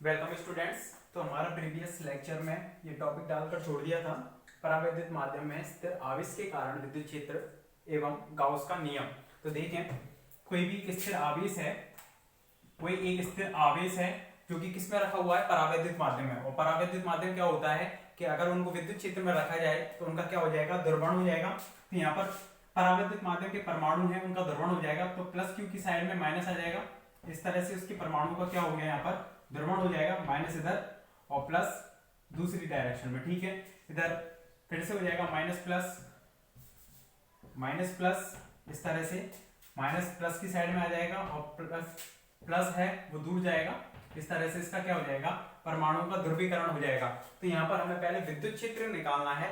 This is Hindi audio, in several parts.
Welcome students. तो हमारा प्रीवियस लेक्चर में ये टॉपिक डालकर छोड़ दिया था परावैद्युत माध्यम में स्थिर आवेश के कारण विद्युत क्षेत्र एवं गाउस का नियम। तो देखें, कोई भी स्थिर आवेश है, कोई एक स्थिर आवेश है जो कि किस में रखा हुआ है, परावैद्युत माध्यम में। और परावैद्युत माध्यम क्या होता है कि अगर उनको विद्युत क्षेत्र में रखा जाए तो उनका क्या हो जाएगा, ध्रुवण हो जाएगा। तो यहाँ पर परावैद्युत माध्यम के परमाणु है, उनका ध्रुवण हो जाएगा, तो प्लस क्यू की साइड में माइनस आ जाएगा। इस तरह से उसके परमाणु का क्या हो गया, यहाँ पर ध्रुवण हो जाएगा, माइनस इधर और प्लस दूसरी डायरेक्शन में। ठीक है, इधर फिर से हो जाएगा माइनस प्लस माइनस प्लस, इस तरह से माइनस प्लस की साइड में आ जाएगा और प्लस प्लस है वो दूर जाएगा। इस तरह से इसका क्या हो जाएगा, परमाणुओं का ध्रुवीकरण हो जाएगा। तो यहाँ पर हमें पहले विद्युत क्षेत्र निकालना है।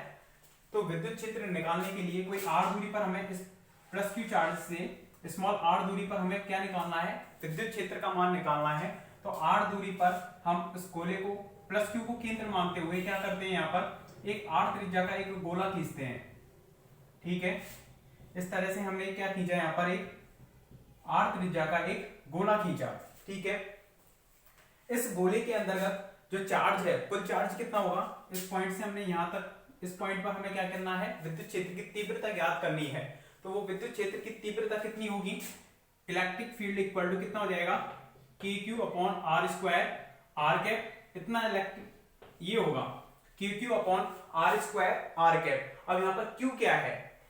तो विद्युत क्षेत्र निकालने के लिए कोई r दूरी पर हमें इस प्लस क्यू चार्ज से स्मॉल r दूरी पर हमें क्या निकालना है, विद्युत क्षेत्र का मान निकालना है। तो r दूरी पर हम इस गोले को प्लस क्यू को केंद्र मानते हुए क्या करते हैं, यहाँ पर एक r त्रिज्या का एक गोला खींचते हैं। ठीक है, इस तरह से हमने क्या खींचा, यहाँ पर एक r त्रिज्या का एक गोला खींचा। ठीक है, इस गोले के अंतर्गत जो चार्ज है, कुल चार्ज कितना होगा, इस पॉइंट से हमने यहां तक, इस पॉइंट पर हमें क्या करना है, विद्युत क्षेत्र की तीव्रता ज्ञात करनी है। तो वो विद्युत क्षेत्र की तीव्रता कितनी होगी, इलेक्ट्रिक फील्ड इक्वल टू कितना हो जाएगा, KQ upon R square R cap. इतना इलेक्ट्रिक ये होगा KQ upon R square R cap. अब यहाँ पर Q क्या है,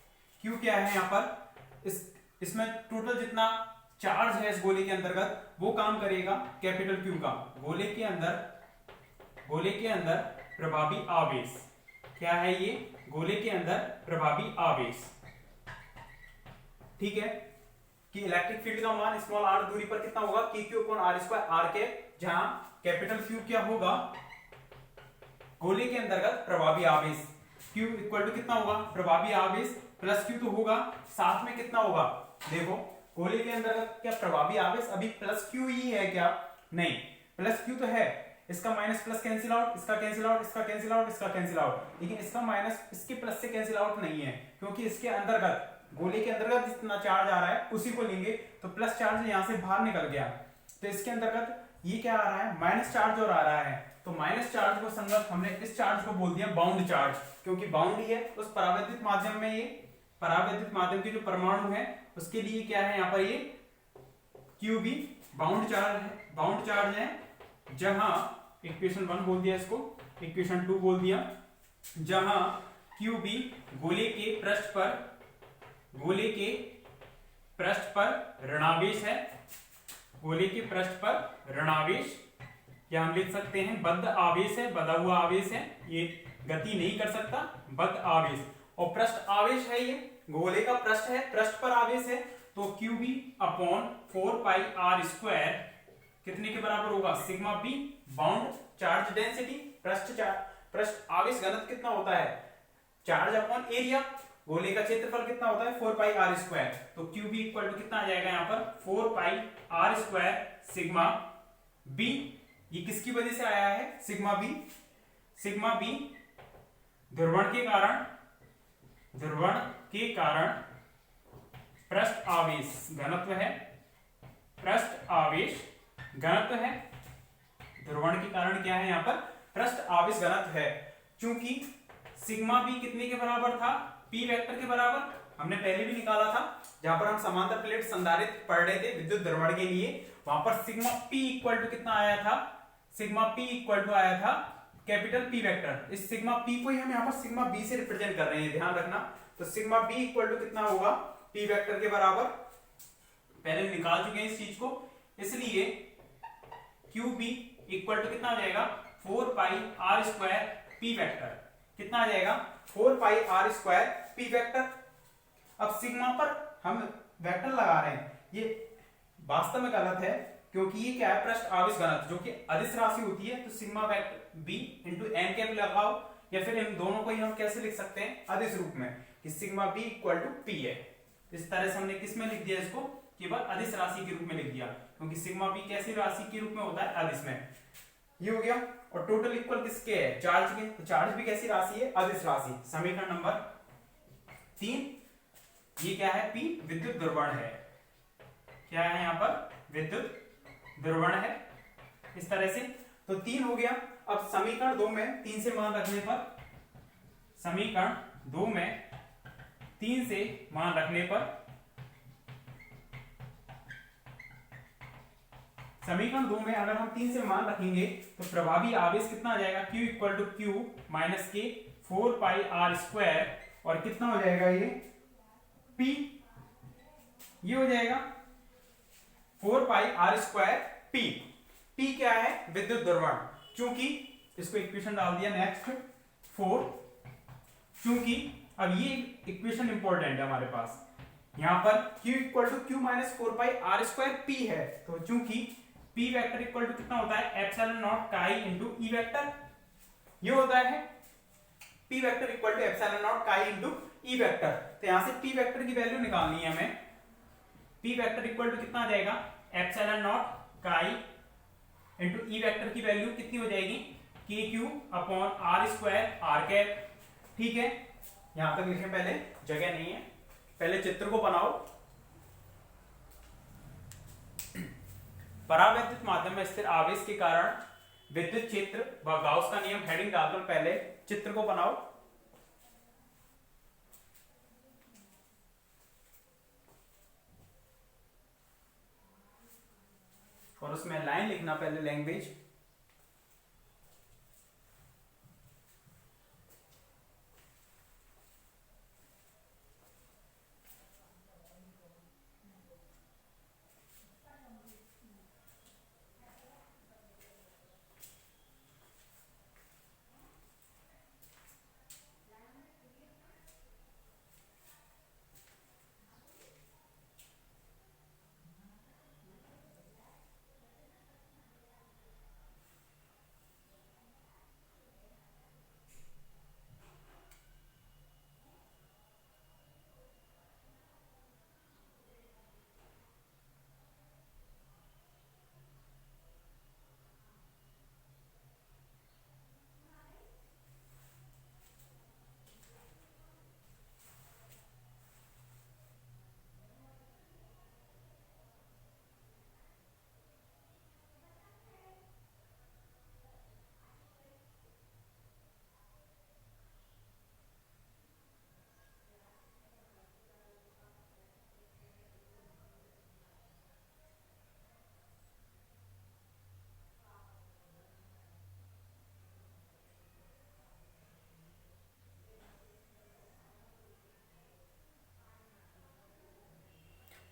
Q क्या है, यहाँ पर इसमें टोटल जितना चार्ज है इस गोले के अंतर्गत वो काम करेगा कैपिटल Q का। गोले के अंदर प्रभावी आवेश क्या है, ये गोले के अंदर प्रभावी आवेश। ठीक है, कि इलेक्ट्रिक फील्ड का मान स्मॉल r दूरी पर कितना होगा, KQ upon R square R cap, जहां कैपिटल Q क्या होगा, गोले के अंतर्गत प्रभावी आवेश। Q इक्वल टू कितना होगा, प्रभावी आवेश प्लस Q तो होगा, साथ में कितना होगा, देखो गोले के अंतर्गत क्या प्रभावी आवेश अभी प्लस Q ही है क्या, नहीं, प्लस Q तो है, इसका माइनस प्लस कैंसिल आउट, इसका कैंसिल आउट, इसका कैंसिल आउट, इसका कैंसिल आउट, लेकिन इसका माइनस इसके प्लस से कैंसिल आउट नहीं है, क्योंकि इसके अंतर्गत गोले के अंतर्गत जितना चार्ज आ रहा है उसी को लेंगे। तो प्लस चार्ज यहां से बाहर निकल गया, तो इसके अंतर्गत ये क्या आ रहा है, माइनस चार्ज और आ रहा है। तो माइनस चार्ज को संगत हमने इस चार्ज को बोल दिया बाउंड चार्ज, क्योंकि बाउंड ही है उस परावैद्युत माध्यम में। ये परावैद्युत माध्यम के जो परमाणु है उसके लिए क्या है, यहाँ पर ये QB बाउंड चार्ज है, बाउंड चार्ज है। जहां इक्वेशन 1 बोल दिया, इसको इक्वेशन 2 बोल दिया, जहां QB गोले के पृष्ठ पर ऋणावेश है, गोले के पृष्ठ पर ऋणावेश, या हम लिख सकते हैं बद्ध आवेश है, बधा हुआ आवेश है, ये गति नहीं कर सकता, बद्ध आवेश। और पृष्ठ आवेश है, ये गोले का पृष्ठ है, पृष्ठ पर आवेश है। तो QB upon 4 pi R square कितने के बराबर होगा, sigma B bound charge density, पृष्ठ आवेश घनत्व कितना होता है, चार्ज अपॉन एरिया, गोले का क्षेत्रफल कितना होता है 4 पाई आर स्क्वायर। तो QB इक्वल टू कितना आ जाएगा, यहाँ पर 4 pi R square sigma B. ये किसकी वजह से आया है, सिग्मा बी ध्रुवण के कारण पृष्ठ आवेश घनत्व है, पृष्ठ आवेश घनत्व है, ध्रुवण के कारण क्या है, यहाँ पर पृष्ठ आवेश घनत्व है। चूंकि सिग्मा बी कितने के बराबर था, P वेक्टर के बराबर, हमने पहले भी निकाला था जहां पर हम समांतर प्लेट संधारित्र पढ़ रहे थे विद्युत ध्रुवण के लिए। वहां पर सिग्मा P इक्वल टू कितना आया था, सिग्मा P इक्वल टू आया था कैपिटल P वेक्टर। इस सिग्मा P को ही हम यहाँ पर सिग्मा B से रिप्रेजेंट कर रहे हैं, ध्यान रखना। तो सिग्मा B इक्वल टू कितना होगा, P वेक्टर के बराबर, पहले निकाल चुके हैं इस चीज को, इसलिए QB इक्वल टू कितना आ जाएगा, 4 pi R square P vector, कितना आ जाएगा 4 pi R square P vector. अब सिग्मा पर हम वेक्टर लगा रहे हैं, ये वास्तव में गलत है, क्योंकि ये क्या है, पृष्ठ आवेश घनत्व जो कि अदिश राशि होती है। तो sigma vector B into N cap लगाओ, या फिर इन दोनों को ही हम कैसे लिख सकते हैं, अदिश रूप में, कि sigma B equal to P है। इस तरह से हमने किस में लिख दिया, इसको केवल अदिश राशि के रूप में लिख दिया, क्योंकि सिग्मा B कैसी राशि के रूप में होता है, अदिश में। ये हो गया। और टोटल इक्वल किसके है, चार्ज के, तो चार्ज भी कैसी राशि है, अदिश राशि। समीकरण नंबर 3, ये क्या है, P विद्युत ध्रुवण है, क्या है यहाँ पर, विद्युत ध्रुवण है। इस तरह से तो 3 हो गया। अब समीकरण 2 में 3 से मान रखने पर, समीकरण 2 में 3 से मान रखने पर, समीकरण 2 में अगर हम 3 से मान रखेंगे तो प्रभावी आवेश कितना आ जाएगा, Q equal to Q minus K 4 pi R square, और कितना हो जाएगा ये P, ये हो जाएगा 4 pi R square P। P क्या है, विद्युत द्रव्यमान, क्योंकि इसको इक्वेशन डाल दिया नेक्स्ट 4, क्योंकि अब ये इक्वेशन इंपॉर्टेंट है हमारे पास, यहां पर Q equal to Q minus 4 pi R square P है, तो चूंकि P वेक्टर इक्वल टू कितना होता है, epsilon naught chi into E vector, ये होता है P vector equal to epsilon naught chi into E vector. तो यहां से P वेक्टर की वैल्यू निकालनी है हमें, P वेक्टर इक्वल टू कितना आ जाएगा, epsilon naught chi into E vector की वैल्यू कितनी हो जाएगी, K Q upon R square R cap. ठीक है, यहां तक लिखे, पहले जगह नहीं है, पहले चित्र को बनाओ। परावैद्युत माध्यम में स्थिर आवेश के कारण विद्युत क्षेत्र व गाउस का नियम हेडिंग डालकर पहले चित्र को बनाओ। और उसमें लाइन लिखना पहले, लैंग्वेज।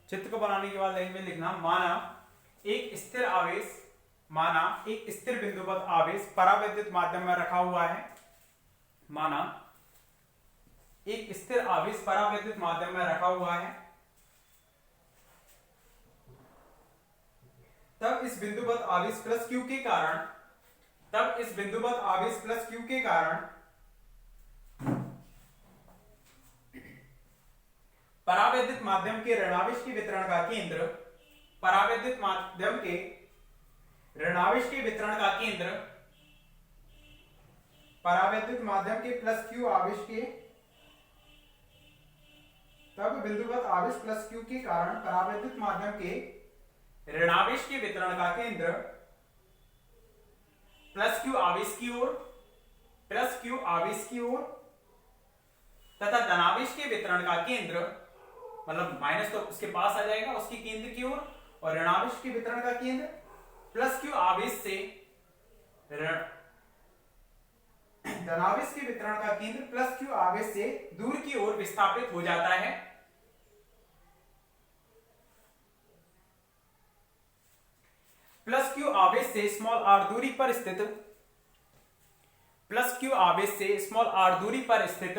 चित्र को बनाने के बाद लैंग्वेज लिखना, माना एक स्थिर बिंदुवत आवेश परावैद्युत माध्यम में रखा हुआ है, माना एक स्थिर आवेश परावैद्युत माध्यम में रखा हुआ है, तब इस बिंदुवत आवेश प्लस क्यू के कारण, तब इस बिंदुवत आवेश प्लस क्यू के कारण परावैद्युत माध्यम के ऋणावेश के वितरण का केंद्र, परावैद्युत माध्यम के ऋणावेश के वितरण का केंद्र, परावैद्युत माध्यम के प्लस क्यू आवेश के, तब बिंदुवत आवेश प्लस क्यू के कारण परावैद्युत माध्यम के ऋणावेश के वितरण का केंद्र प्लस क्यू आवेश की ओर, प्लस क्यू आवेश की ओर, तथा धनावेश के वितरण का केंद्र, मतलब माइनस तो उसके पास आ जाएगा उसके केंद्र की ओर, और ऋणावेश के वितरण का केंद्र प्लस क्यू आवेश से धनावेश के वितरण का केंद्र प्लस क्यू आवेश से दूर की ओर विस्थापित हो जाता है। प्लस क्यू आवेश से स्मॉल आर दूरी पर स्थित, प्लस क्यू आवेश से स्मॉल आर दूरी पर स्थित,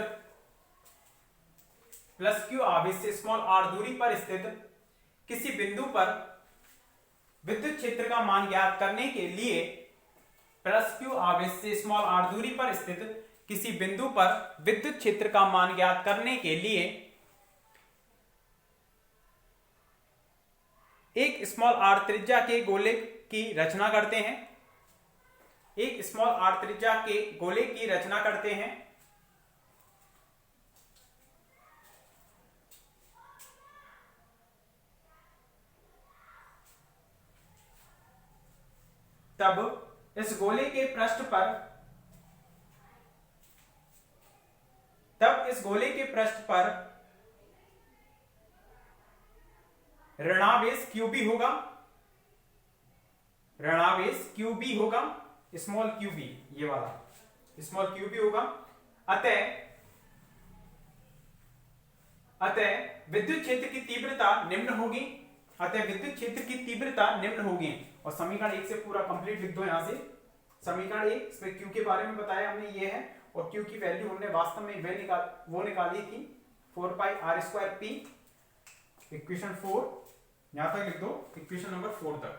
प्लस क्यू आवेश से स्मॉल आर दूरी पर स्थित किसी बिंदु पर विद्युत क्षेत्र का मान ज्ञात करने के लिए, प्लस क्यू आवेश से स्मॉल आर दूरी पर स्थित किसी बिंदु पर विद्युत क्षेत्र का मान ज्ञात करने के लिए एक स्मॉल आर त्रिज्या के गोले की रचना करते हैं, एक स्मॉल आर त्रिज्या के गोले की रचना करते हैं। तब इस गोले के पृष्ठ पर, तब इस गोले के पृष्ठ पर ऋणावेश QB होगा, ऋणावेश QB होगा, स्मॉल QB, ये वाला स्मॉल QB होगा। अतः विद्युत क्षेत्र की तीव्रता निम्न होगी, अतः विद्युत क्षेत्र की तीव्रता निम्न होगी। और समीकरण 1 से पूरा कंप्लीट लिख दो यहां से। समीकरण 1 इसमें Q के बारे में बताया हमने, ये है, और Q की वैल्यू हमने वास्तव में वो निकाली थी 4 पाई r²p। इक्वेशन 4 यहां तक लिख दो, इक्वेशन नंबर 4 तक।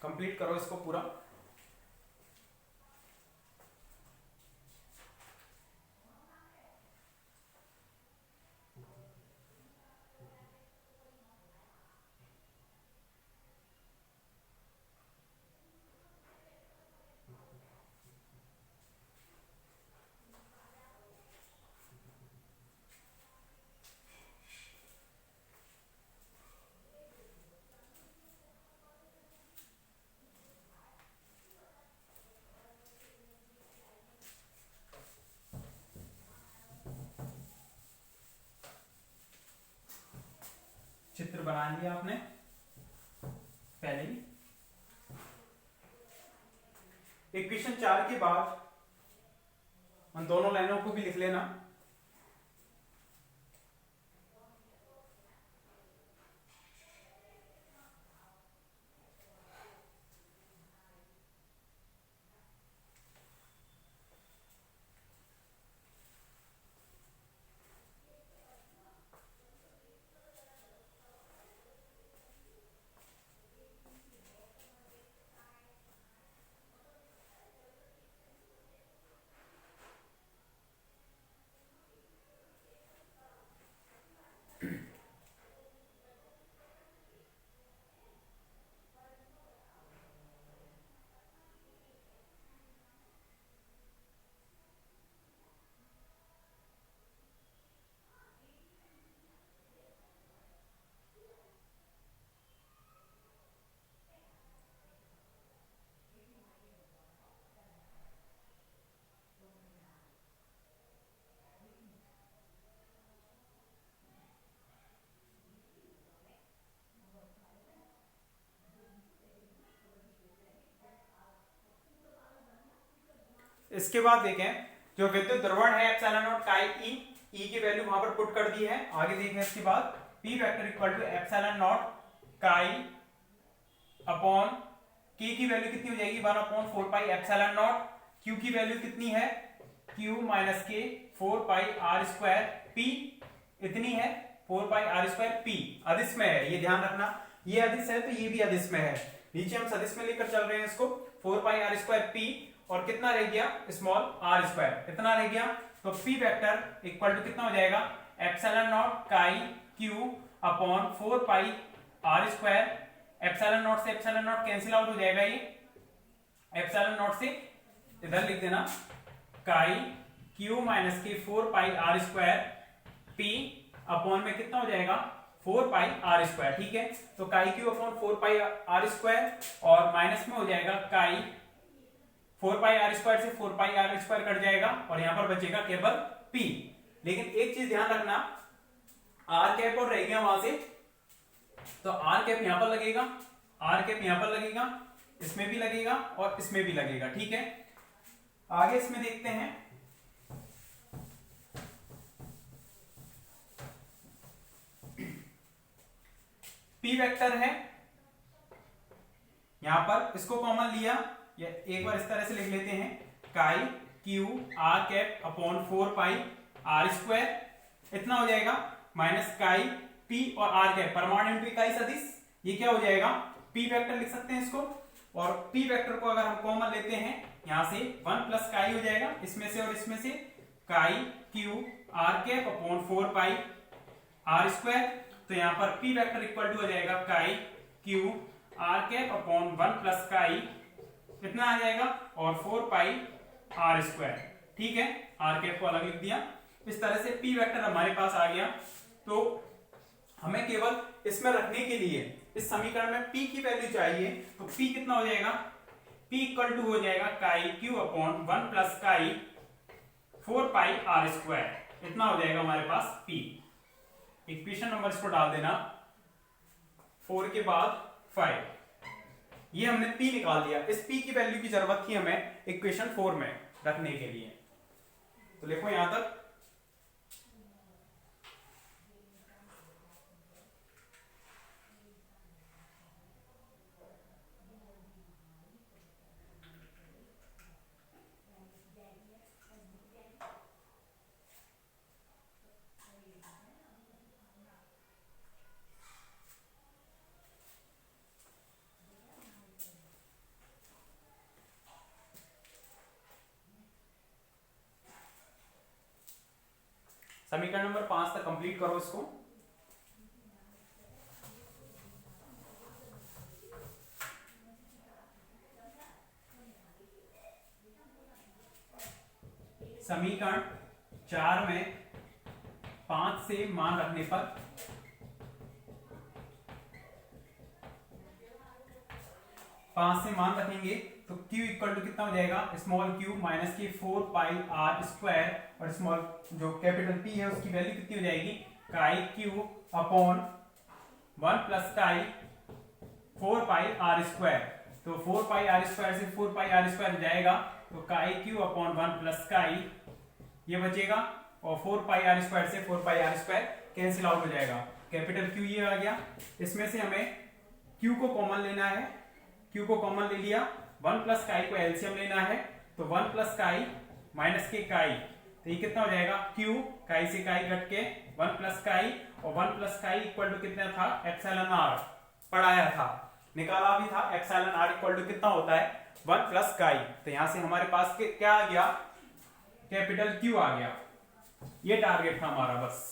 कंप्लीट करो इसको पूरा। चित्र बना लिया आपने पहले ही। इक्वेशन 4 के बाद उन दोनों लाइनों को भी लिख लेना। इसके बाद देखें, जो विद्युत ध्रुवण है एप्सिलॉन नॉट काई ई की वैल्यू वहां पर पुट कर दी है। आगे देखें इसके बाद P vector equal to epsilon naught chi upon K की वैल्यू कितनी हो जाएगी 1/4 पाई एप्सिलॉन नॉट। Q की वैल्यू कितनी है Q minus K 4 pi r² P इतनी है 4 पाई r² P। अदिश में है, ये ध्यान रखना, ये अदिश है तो ये भी अदिश में है। नीचे हम सदिश में लेकर चल रहे हैं इसको। 4 पाई r² P और कितना रह गया स्मॉल r², कितना रह गया, तो P वेक्टर इक्वल टू कितना हो जाएगा एप्सिलॉन नॉट काई Q upon 4 pi r²। Epsilon not से एप्सिलॉन नॉट कैंसिल आउट हो जाएगा, ये एप्सिलॉन नॉट से इधर लिख देना काई Q minus K 4 pi r² P upon में कितना हो जाएगा 4 पाई r²। ठीक है, तो काई Q अपॉन 4 पाई r² और माइनस में हो जाएगा काई 4 पाई r² से 4 पाई r² कट जाएगा और यहां पर बचेगा केवल P। लेकिन एक चीज ध्यान रखना, r कैप और रह गया वहां से, तो r कैप यहां पर लगेगा, r कैप यहां पर लगेगा, इसमें भी लगेगा और इसमें भी लगेगा। ठीक है, आगे इसमें देखते हैं। P वेक्टर है यहां पर, इसको कॉमन लिया, ये एक बार इस तरह से लिख लेते हैं काई Q r cap upon 4 pi r², इतना हो जाएगा माइनस काई P और r कैप परमाणु इंटू इकाई सदिश, ये क्या हो जाएगा P वेक्टर लिख सकते हैं इसको। और P वेक्टर को अगर हम कॉमन लेते हैं यहां से 1 प्लस काई हो जाएगा, इसमें से और इसमें से काई Q r cap upon 4 pi r²। तो यहां पर P वेक्टर इक्वल टू हो जाएगा काई Q r cap upon 1 plus chi, कितना आ जाएगा और 4 पाई r²। ठीक है, r कैप को अलग लिख दिया। इस तरह से P वेक्टर हमारे पास आ गया। तो हमें केवल इसमें रखने के लिए इस समीकरण में p की वैल्यू चाहिए, तो p कितना हो जाएगा, p इक्वल टू हो जाएगा काई q upon 1 plus chi 4 pi R square, इतना हो जाएगा हमारे पास p। इक्वेशन नंबर इसको डाल देना 4 के बाद 5, ये हमने p निकाल दिया। इस p की वैल्यू की जरूरत थी हमें इक्वेशन 4 में रखने के लिए, तो लिखो यहां तक समीकरण नंबर 5 तक कंप्लीट करो इसको। समीकरण 4 में 5 से मान रखने पर 5 से मान रखेंगे तो q इक्वल टू कितना हो जाएगा, small q minus K 4 pi R square, और स्मॉल जो कैपिटल p है उसकी वैल्यू कितनी हो जाएगी, काई q upon 1 plus chi 4 pi R square. तो 4 पाई आर स्क्वायर से 4 पाई आर स्क्वायर जाएगा, तो काई q अपॉन 1 प्लस काई ये बचेगा, और 4 पाई आर स्क्वायर से 4 pi R square cancel out हो जाएगा, कैपिटल Q ये आ गया। इसमें से हमें Q को कॉमन लेना है, Q को कॉमन ले लिया, 1 प्लस काई को एलसीएम लेना है, तो 1 प्लस काई माइनस के काई, तो ये कितना हो जाएगा, Q काई से काई कट के 1 प्लस काई, और 1 प्लस काई इक्वल टू कितना था, एप्सिलॉन आर पढ़ाया था, निकाला भी था, एप्सिलॉन आर इक्वल टू कितना होता है, 1 प्लस काई। तो यहां से हमारे पास क्या आ गया, कैपिटल Q आ गया। ये टारगेट था हमारा बस।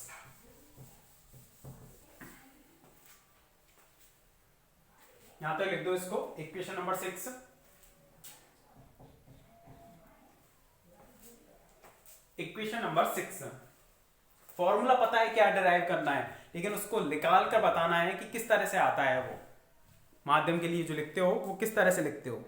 यहां तक लिख दो इसको, equation number 6। Equation number 6 formula पता है क्या डिराइव करना है, लेकिन उसको निकाल कर बताना है कि किस तरह से आता है, वो माध्यम के लिए जो लिखते हो वो किस तरह से लिखते हो।